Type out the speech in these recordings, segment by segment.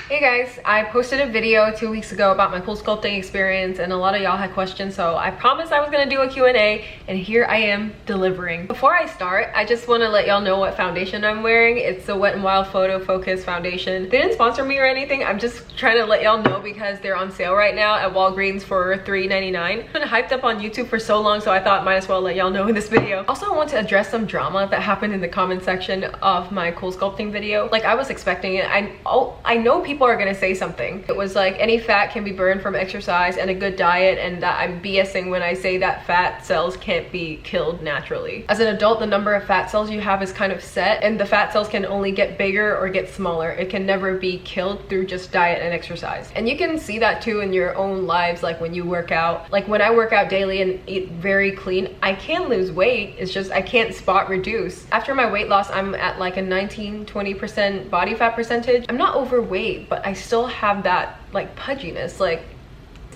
Hey guys, I posted a video 2 weeks ago about my Coolsculpting experience and a lot of y'all had questions, so I promised I was gonna do a Q&A and here I am delivering. Before I start, I just want to let y'all know what foundation I'm wearing. It's the Wet n Wild Photo Focus foundation. They didn't sponsor me or anything, I'm just trying to let y'all know because they're on sale right now at Walgreens for $3.99. I've been hyped up on YouTube for so long, so I thought might as well let y'all know in this video. Also, I want to address some drama that happened in the comment section of my Coolsculpting video. Like, I was expecting it. I know people are gonna say something. It was like any fat can be burned from exercise and a good diet, and that I'm BSing when I say that fat cells can't be killed naturally. As an adult, the number of fat cells you have is kind of set, and the fat cells can only get bigger or get smaller. It can never be killed through just diet and exercise. And you can see that too in your own lives, like when you work out. Like when I work out daily and eat very clean, I can lose weight. It's just I can't spot reduce. After my weight loss, I'm at like a 19-20% body fat percentage. I'm not overweight, but I still have that like pudginess, like,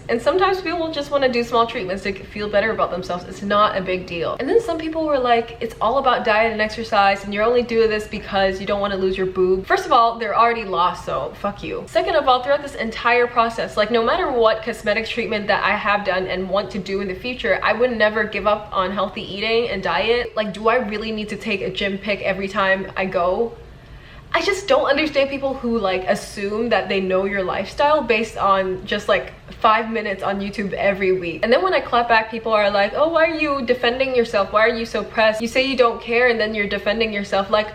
and sometimes people just want to do small treatments to feel better about themselves. It's not a big deal. And then some people were like, it's all about diet and exercise and you're only doing this because you don't want to lose your boob. First of all, they're already lost, so fuck you. Second of all, throughout this entire process, like no matter what cosmetics treatment that I have done and want to do in the future, I would never give up on healthy eating and diet. Like, do I really need to take a gym pic every time I go? I just don't understand people who like assume that they know your lifestyle based on just like 5 minutes on YouTube every week. And then when I clap back, people are like, oh, why are you defending yourself? Why are you so pressed? You say you don't care and then you're defending yourself. Like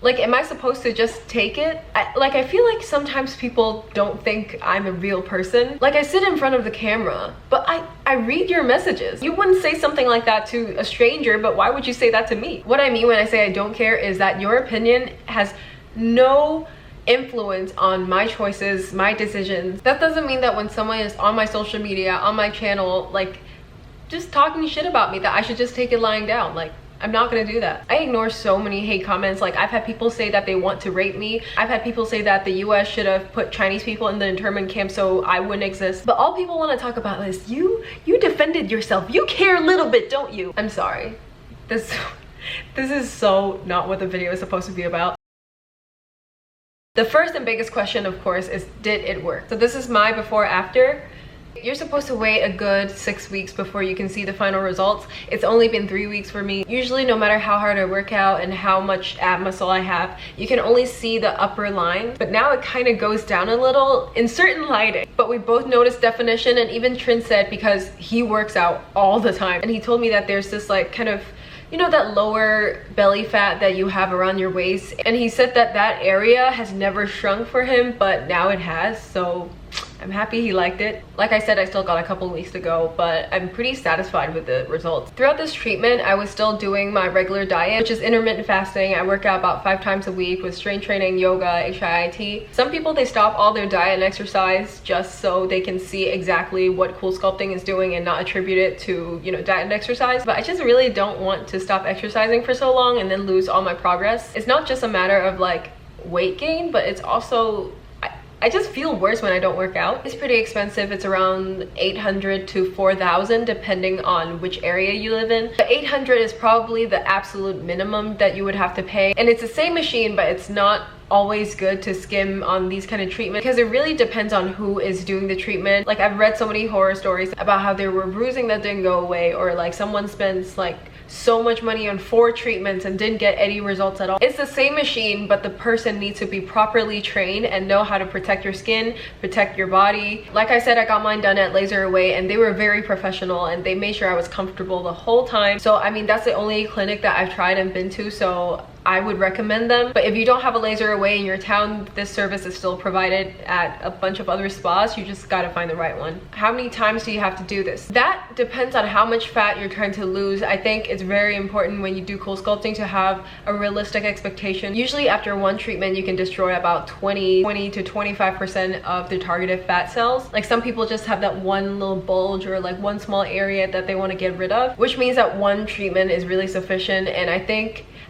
am I supposed to just take it? I feel like sometimes people don't think I'm a real person. Like, I sit in front of the camera, but I read your messages. You wouldn't say something like that to a stranger, but why would you say that to me? What I mean when I say I don't care is that your opinion has no influence on my choices, my decisions. That doesn't mean that when someone is on my social media, on my channel, like just talking shit about me, that I should just take it lying down. Like, I'm not gonna do that. I ignore so many hate comments. Like, I've had people say that they want to rape me. I've had people say that the US should have put Chinese people in the internment camp so I wouldn't exist. But all people want to talk about is you defended yourself. You care a little bit, don't you? I'm sorry. This is so not what the video is supposed to be about. The first and biggest question, of course, is did it work? So this is my before after. You're supposed to wait a good 6 weeks before you can see the final results. It's only been 3 weeks for me. Usually, no matter how hard I work out and how much ab muscle I have, you can only see the upper line, but now it kind of goes down a little in certain lighting. But we both noticed definition, and even Trin said, because he works out all the time, and he told me that there's this like kind of, you know, that lower belly fat that you have around your waist, and he said that that area has never shrunk for him, but now it has, so I'm happy he liked it. Like I said, I still got a couple weeks to go, but I'm pretty satisfied with the results. Throughout this treatment, I was still doing my regular diet, which is intermittent fasting. I work out about 5 times a week with strength training, yoga, HIIT. Some people, they stop all their diet and exercise just so they can see exactly what Coolsculpting is doing and not attribute it to, you know, diet and exercise. But I just really don't want to stop exercising for so long and then lose all my progress. It's not just a matter of like weight gain, but it's also I just feel worse when I don't work out. It's pretty expensive. It's around 800 to 4,000 depending on which area you live in. The 800 is probably the absolute minimum that you would have to pay. And it's the same machine, but it's not always good to skim on these kind of treatments because it really depends on who is doing the treatment. Like, I've read so many horror stories about how there were bruising that didn't go away, or like someone spends like so much money on 4 treatments and didn't get any results at all. It's the same machine, but the person needs to be properly trained and know how to protect your skin, protect your body. Like I said, I got mine done at LaserAway and they were very professional and they made sure I was comfortable the whole time. So I mean, that's the only clinic that I've tried and been to, so I would recommend them. But if you don't have a LaserAway in your town, this service is still provided at a bunch of other spas. You just gotta find the right one. How many times do you have to do this? That depends on how much fat you're trying to lose. I think it's very important when you do Coolsculpting to have a realistic expectation. Usually after one treatment, you can destroy about 20 to 25% of the targeted fat cells. Like, some people just have that one little bulge or like one small area that they want to get rid of, which means that one treatment is really sufficient. And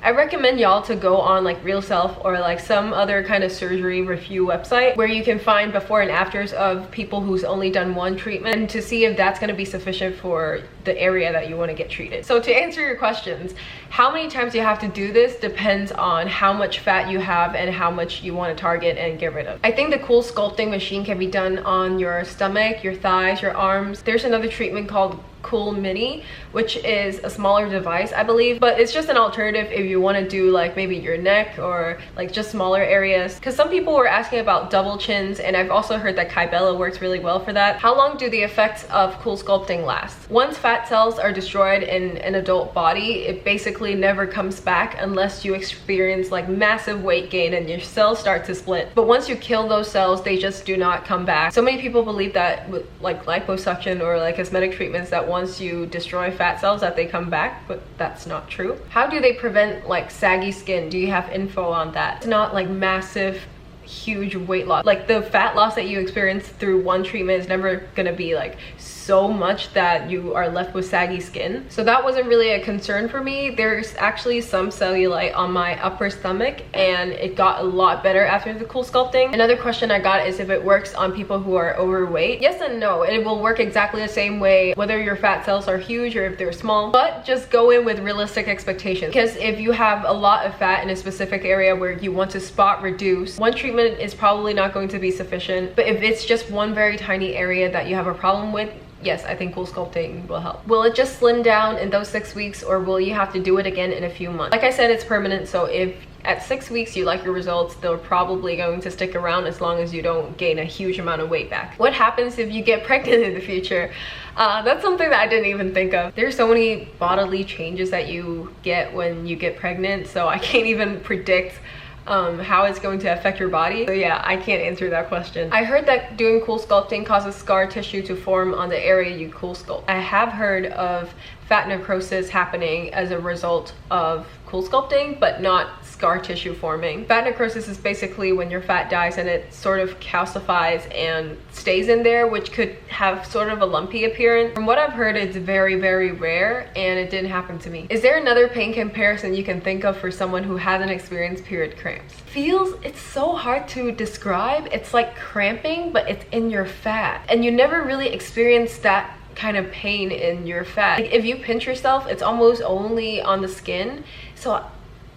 I recommend y'all to go on like Real Self or like some other kind of surgery review website where you can find before and afters of people who's only done one treatment, and to see if that's going to be sufficient for the area that you want to get treated. So to answer your questions, how many times you have to do this depends on how much fat you have and how much you want to target and get rid of. I think the Coolsculpting machine can be done on your stomach, your thighs, your arms. There's another treatment called Cool Mini, which is a smaller device, I believe, but it's just an alternative if you want to do like maybe your neck or like just smaller areas, because some people were asking about double chins, and I've also heard that Kybella works really well for that. How long do the effects of Coolsculpting last? Once fat cells are destroyed in an adult body, it basically never comes back unless you experience like massive weight gain and your cells start to split. But once you kill those cells, they just do not come back. So many people believe that with like liposuction or like cosmetic treatments, that once you destroy fat cells that they come back, but that's not true. How do they prevent like saggy skin? Do you have info on that? It's not like massive huge weight loss. Like the fat loss that you experience through one treatment is never gonna be like so much that you are left with saggy skin. So that wasn't really a concern for me. There's actually some cellulite on my upper stomach and it got a lot better after the Coolsculpting. Another question I got is if it works on people who are overweight. Yes and no. It will work exactly the same way whether your fat cells are huge or if they're small, but just go in with realistic expectations, because if you have a lot of fat in a specific area where you want to spot reduce, one treatment is probably not going to be sufficient. But if it's just one very tiny area that you have a problem with, yes, I think Coolsculpting will help. Will it just slim down in those 6 weeks, or will you have to do it again in a few months? Like I said, it's permanent, so if at 6 weeks you like your results, they're probably going to stick around as long as you don't gain a huge amount of weight back. What happens if you get pregnant in the future? That's something that I didn't even think of. There's so many bodily changes that you get when you get pregnant, so I can't even predict how it's going to affect your body. So yeah, I can't answer that question. I heard that doing Coolsculpting causes scar tissue to form on the area you Coolsculpt. I have heard of fat necrosis happening as a result of Coolsculpting, but not scar tissue forming. Fat necrosis is basically when your fat dies and it sort of calcifies and stays in there, which could have sort of a lumpy appearance. From what I've heard, it's very, very rare and it didn't happen to me. Is there another pain comparison you can think of for someone who hasn't experienced period cramps? It's so hard to describe. It's like cramping, but it's in your fat, and you never really experience that kind of pain in your fat. Like if you pinch yourself, it's almost only on the skin. So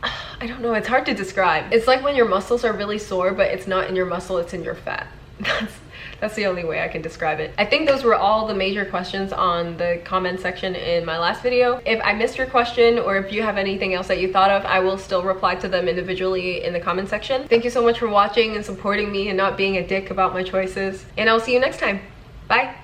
I don't know, it's hard to describe. It's like when your muscles are really sore, but it's not in your muscle, it's in your fat. That's the only way I can describe it. I think those were all the major questions on the comment section in my last video. If I missed your question, or if you have anything else that you thought of, I will still reply to them individually in the comment section. Thank you so much for watching and supporting me and not being a dick about my choices. And I'll see you next time. Bye.